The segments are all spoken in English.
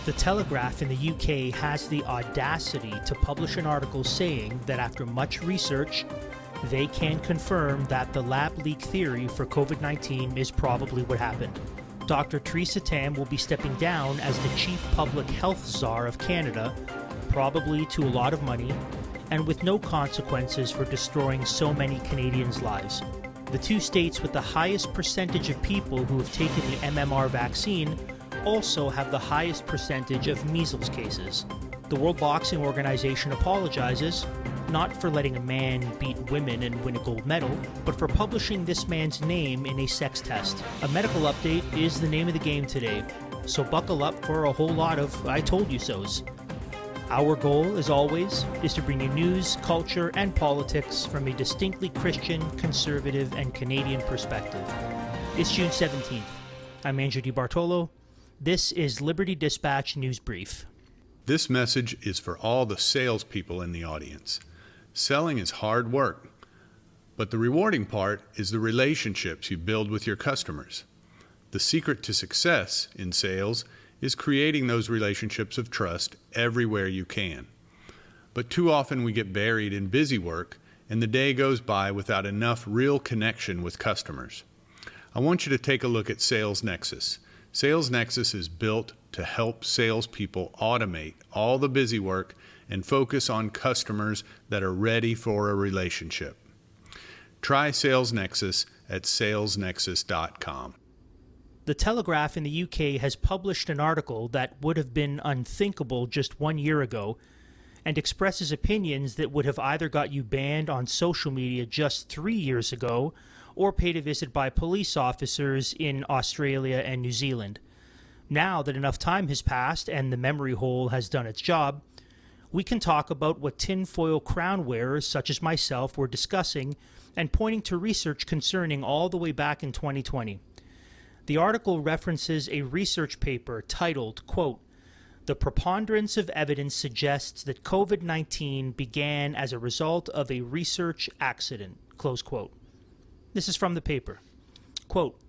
The Telegraph in the UK has the audacity to publish an article saying that after much research, they can confirm that the lab leak theory for COVID-19 is probably what happened. Dr. Theresa Tam will be stepping down as the Chief Public Health Czar of Canada, probably to a lot of money, and with no consequences for destroying so many Canadians' lives. The two states with the highest percentage of people who have taken the MMR vaccine also have the highest percentage of measles cases. The World Boxing Organization apologizes, not for letting a man beat women and win a gold medal, but for publishing this man's name in a sex test. A medical update is the name of the game today, so buckle up for a whole lot of I told you so's. Our goal, as always, is to bring you news, culture, and politics from a distinctly Christian, conservative, and Canadian perspective. It's June 17th. I'm Andrew DiBartolo. This is Liberty Dispatch News Brief. This message is for all the salespeople in the audience. Selling is hard work, but the rewarding part is the relationships you build with your customers. The secret to success in sales is creating those relationships of trust everywhere you can. But too often we get buried in busy work and the day goes by without enough real connection with customers. I want you to take a look at Sales Nexus. Sales Nexus is built to help salespeople automate all the busy work and focus on customers that are ready for a relationship. Try Sales Nexus at salesnexus.com. The Telegraph in the UK has published an article that would have been unthinkable just 1 year ago and expresses opinions that would have either got you banned on social media just 3 years ago or paid a visit by police officers in Australia and New Zealand. Now that enough time has passed and the memory hole has done its job, we can talk about what tinfoil crown wearers such as myself were discussing and pointing to research concerning all the way back in 2020. The article references a research paper titled, quote, "The preponderance of evidence suggests that COVID-19 began as a result of a research accident," close quote. This is from the paper. Quote,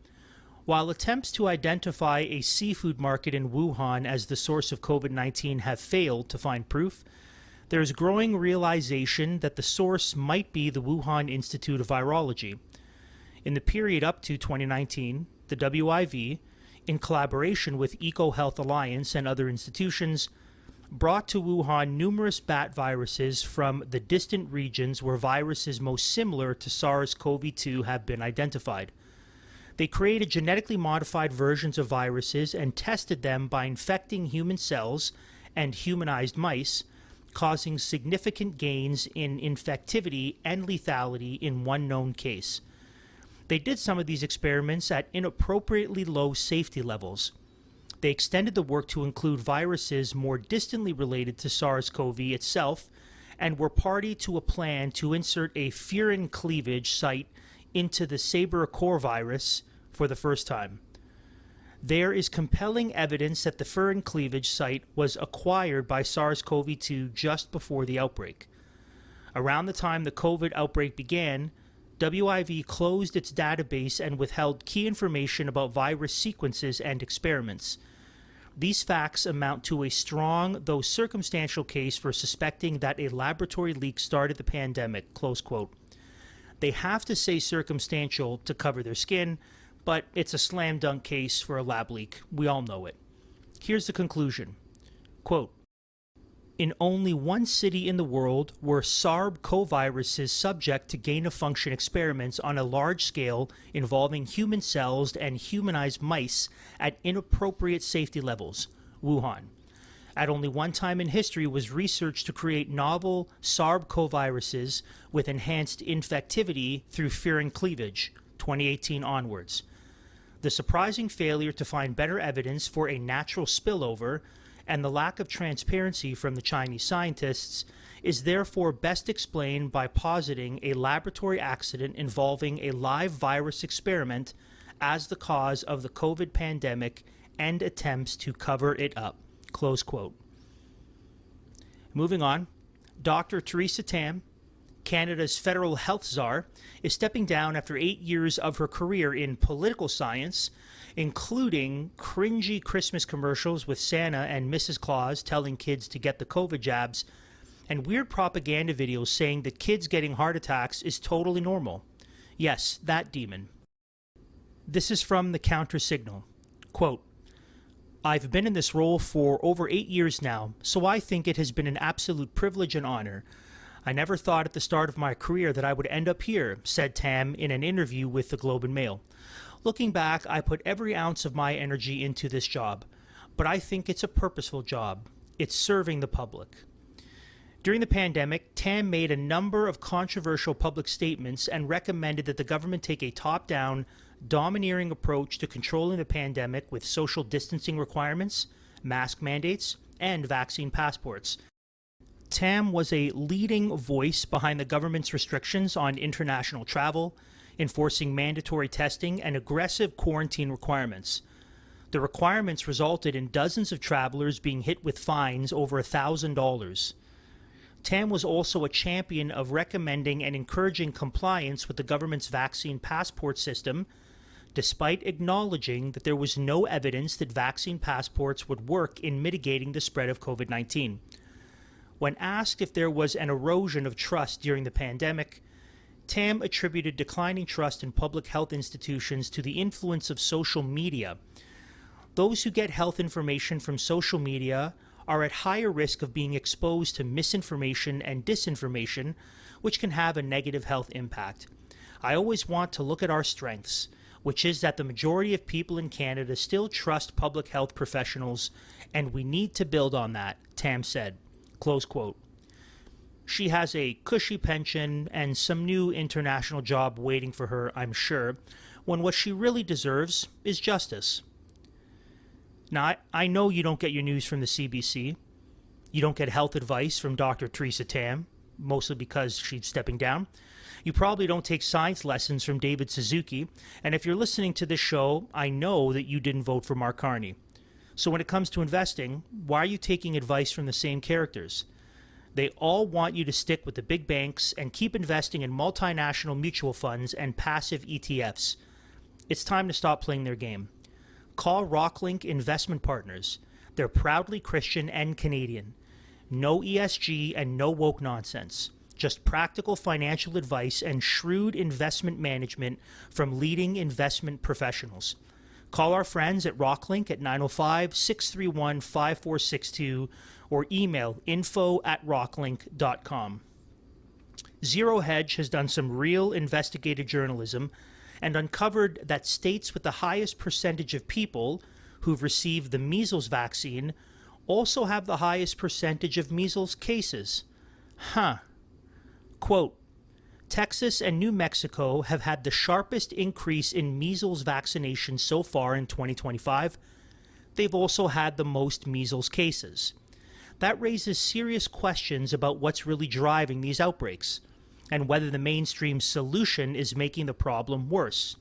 "While attempts to identify a seafood market in Wuhan as the source of COVID-19 have failed to find proof, there is growing realization that the source might be the Wuhan Institute of Virology. In the period up to 2019, the WIV, in collaboration with EcoHealth Alliance and other institutions, brought to Wuhan numerous bat viruses from the distant regions where viruses most similar to SARS-CoV-2 have been identified. They created genetically modified versions of viruses and tested them by infecting human cells and humanized mice, causing significant gains in infectivity and lethality in one known case. They did some of these experiments at inappropriately low safety levels. They extended the work to include viruses more distantly related to SARS-CoV itself and were party to a plan to insert a furin cleavage site into the Sabra-Core virus for the first time. There is compelling evidence that the furin cleavage site was acquired by SARS-CoV-2 just before the outbreak. Around the time the COVID outbreak began, WIV closed its database and withheld key information about virus sequences and experiments. These facts amount to a strong, though circumstantial case for suspecting that a laboratory leak started the pandemic," close quote. They have to say circumstantial to cover their skin, but it's a slam dunk case for a lab leak. We all know it. Here's the conclusion. Quote, "In only one city in the world were SARS-CoV viruses subject to gain-of-function experiments on a large scale involving human cells and humanized mice at inappropriate safety levels, Wuhan. At only one time in history was research to create novel SARS-CoV viruses with enhanced infectivity through furin cleavage, 2018 onwards. The surprising failure to find better evidence for a natural spillover and the lack of transparency from the Chinese scientists is therefore best explained by positing a laboratory accident involving a live virus experiment as the cause of the COVID pandemic and attempts to cover it up," close quote. Moving on, Dr. Theresa Tam, Canada's federal health czar, is stepping down after 8 years of her career in political science, including cringy Christmas commercials with Santa and Mrs. Claus telling kids to get the COVID jabs, and weird propaganda videos saying that kids getting heart attacks is totally normal. Yes, that demon. This is from the Counter Signal. Quote, I've been in this role for over 8 years now, so I think it has been an absolute privilege and honor. I never thought at the start of my career that I would end up here, said Tam in an interview with the Globe and Mail. Looking back, I put every ounce of my energy into this job, but I think it's a purposeful job. It's serving the public. During the pandemic, Tam made a number of controversial public statements and recommended that the government take a top-down, domineering approach to controlling the pandemic with social distancing requirements, mask mandates, and vaccine passports. Tam was a leading voice behind the government's restrictions on international travel, enforcing mandatory testing and aggressive quarantine requirements. The requirements resulted in dozens of travelers being hit with fines over $1,000. Tam was also a champion of recommending and encouraging compliance with the government's vaccine passport system, despite acknowledging that there was no evidence that vaccine passports would work in mitigating the spread of COVID-19. When asked if there was an erosion of trust during the pandemic, Tam attributed declining trust in public health institutions to the influence of social media. Those who get health information from social media are at higher risk of being exposed to misinformation and disinformation, which can have a negative health impact. I always want to look at our strengths, which is that the majority of people in Canada still trust public health professionals, and we need to build on that, Tam said. Close quote. She has a cushy pension and some new international job waiting for her, I'm sure, when what she really deserves is justice. Now, I know you don't get your news from the CBC. You don't get health advice from Dr. Theresa Tam, mostly because she's stepping down. You probably don't take science lessons from David Suzuki. And if you're listening to this show, I know that you didn't vote for Mark Carney. So when it comes to investing, why are you taking advice from the same characters? They all want you to stick with the big banks and keep investing in multinational mutual funds and passive ETFs. It's time to stop playing their game. Call Rocklink Investment Partners. They're proudly Christian and Canadian. No ESG and no woke nonsense. Just practical financial advice and shrewd investment management from leading investment professionals. Call our friends at Rocklink at 905-631-5462 or email info@rocklink.com. Zero Hedge has done some real investigative journalism and uncovered that states with the highest percentage of people who've received the measles vaccine also have the highest percentage of measles cases. Quote, Texas and New Mexico have had the sharpest increase in measles vaccination so far in 2025. They've also had the most measles cases. That raises serious questions about what's really driving these outbreaks, and whether the mainstream solution is making the problem worse.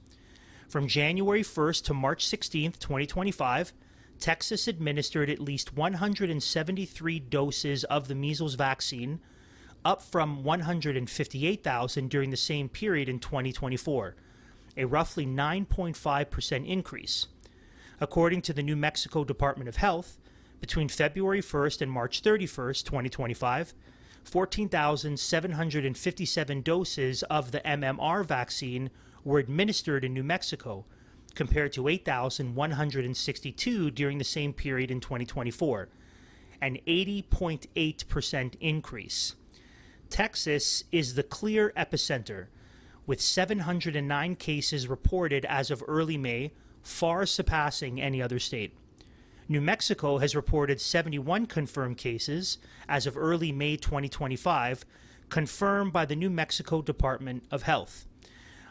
From January 1st to March 16th, 2025, Texas administered at least 173 doses of the measles vaccine, up from 158,000 during the same period in 2024, a roughly 9.5% increase. According to the New Mexico Department of Health, between February 1st and March 31st, 2025, 14,757 doses of the MMR vaccine were administered in New Mexico, compared to 8,162 during the same period in 2024, an 80.8% increase. Texas is the clear epicenter, with 709 cases reported as of early May, far surpassing any other state. New Mexico has reported 71 confirmed cases as of early May 2025, confirmed by the New Mexico Department of Health.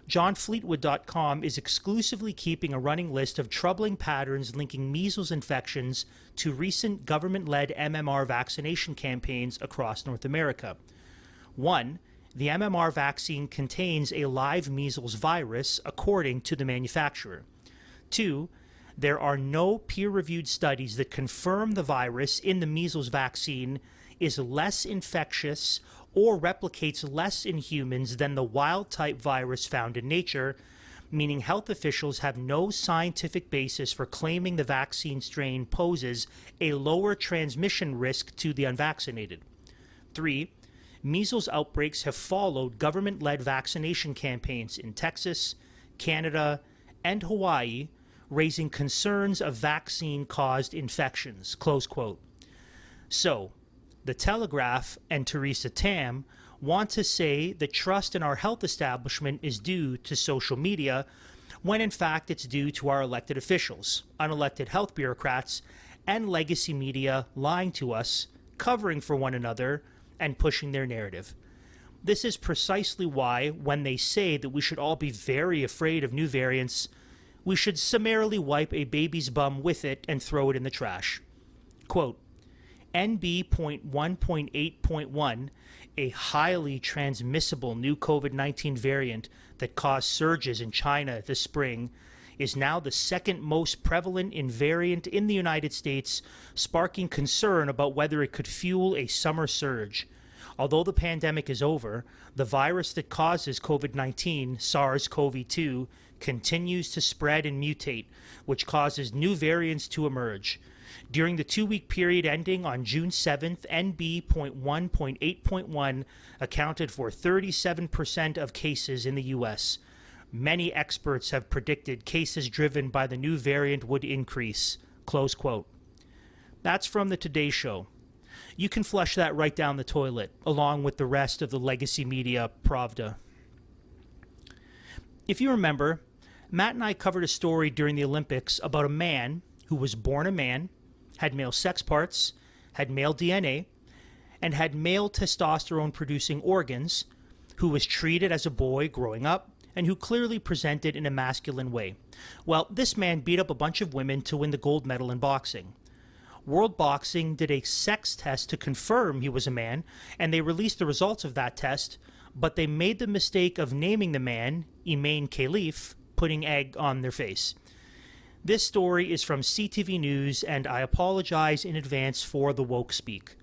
JohnFleetwood.com is exclusively keeping a running list of troubling patterns linking measles infections to recent government-led MMR vaccination campaigns across North America. 1. The MMR vaccine contains a live measles virus, according to the manufacturer. 2. There are no peer-reviewed studies that confirm the virus in the measles vaccine is less infectious or replicates less in humans than the wild-type virus found in nature, meaning health officials have no scientific basis for claiming the vaccine strain poses a lower transmission risk to the unvaccinated. 3. Measles outbreaks have followed government-led vaccination campaigns in Texas, Canada, and Hawaii, raising concerns of vaccine-caused infections. Close quote. So, The Telegraph and Theresa Tam want to say that trust in our health establishment is due to social media, when in fact it's due to our elected officials, unelected health bureaucrats, and legacy media lying to us, covering for one another, and pushing their narrative. This is precisely why, when they say that we should all be very afraid of new variants, we should summarily wipe a baby's bum with it and throw it in the trash. Quote, NB.1.8.1, a highly transmissible new COVID-19 variant that caused surges in China this spring, is now the second most prevalent variant in the United States, sparking concern about whether it could fuel a summer surge. Although the pandemic is over, the virus that causes COVID-19, SARS-CoV-2, continues to spread and mutate, which causes new variants to emerge. During the 2-week period ending on June 7th, NB.1.8.1 accounted for 37% of cases in the U.S. Many experts have predicted cases driven by the new variant would increase. Close quote. That's from the Today Show. You can flush that right down the toilet, along with the rest of the legacy media Pravda. If you remember, Matt and I covered a story during the Olympics about a man who was born a man, had male sex parts, had male DNA, and had male testosterone-producing organs, who was treated as a boy growing up, and who clearly presented in a masculine way. Well, this man beat up a bunch of women to win the gold medal in boxing. World Boxing did a sex test to confirm he was a man, and they released the results of that test, but they made the mistake of naming the man Emain Khalif, putting egg on their face. This story is from CTV News, and I apologize in advance for the woke speak.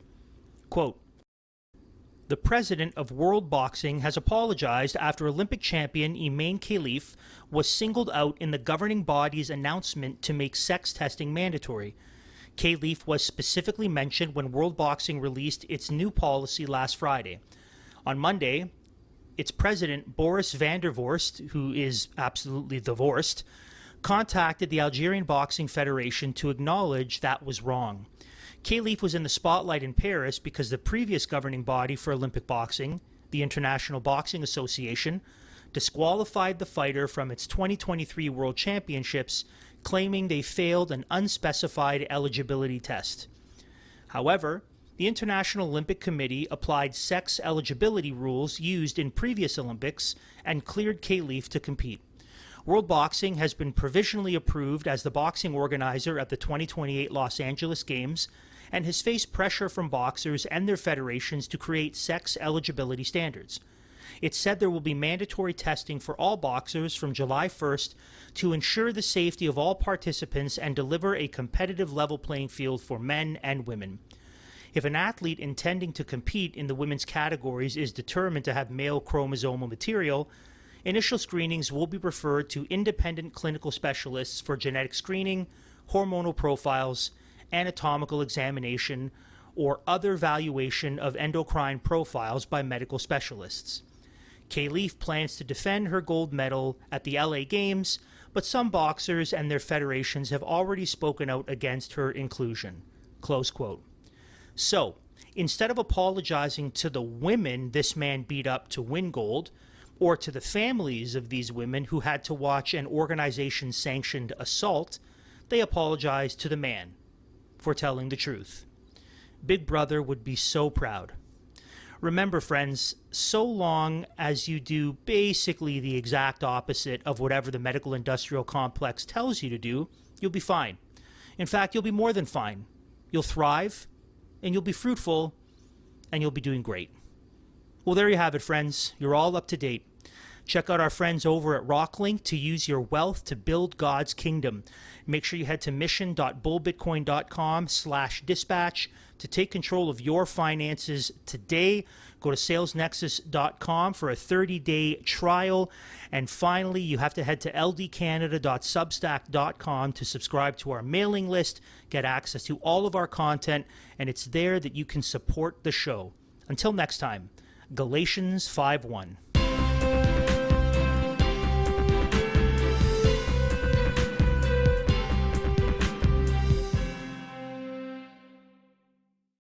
Quote, the president of World Boxing has apologized after Olympic champion Emain Khalif was singled out in the governing body's announcement to make sex testing mandatory. Khalif was specifically mentioned when World Boxing released its new policy last Friday. On Monday, its president, Boris van der Vorst, who is absolutely divorced, contacted the Algerian Boxing Federation to acknowledge that was wrong. Khalif was in the spotlight in Paris because the previous governing body for Olympic boxing, the International Boxing Association, disqualified the fighter from its 2023 World Championships, claiming they failed an unspecified eligibility test. However, the International Olympic Committee applied sex eligibility rules used in previous Olympics and cleared Khalif to compete. World Boxing has been provisionally approved as the boxing organizer at the 2028 Los Angeles Games and has faced pressure from boxers and their federations to create sex eligibility standards. It said there will be mandatory testing for all boxers from July 1st to ensure the safety of all participants and deliver a competitive level playing field for men and women. If an athlete intending to compete in the women's categories is determined to have male chromosomal material, initial screenings will be referred to independent clinical specialists for genetic screening, hormonal profiles, anatomical examination, or other valuation of endocrine profiles by medical specialists. Khalif plans to defend her gold medal at the LA Games, but some boxers and their federations have already spoken out against her inclusion. Close quote. So, instead of apologizing to the women this man beat up to win gold, or to the families of these women who had to watch an organization-sanctioned assault, they apologized to the man for telling the truth. Big Brother would be so proud. Remember, friends, so long as you do basically the exact opposite of whatever the medical industrial complex tells you to do, you'll be fine. In fact, you'll be more than fine. You'll thrive, and you'll be fruitful, and you'll be doing great. Well, there you have it, friends. You're all up to date. Check out our friends over at Rocklink to use your wealth to build God's kingdom. Make sure you head to mission.bullbitcoin.com/dispatch to take control of your finances today. Go to salesnexus.com for a 30-day trial. And finally, you have to head to ldcanada.substack.com to subscribe to our mailing list, get access to all of our content, and it's there that you can support the show. Until next time, Galatians 5:1.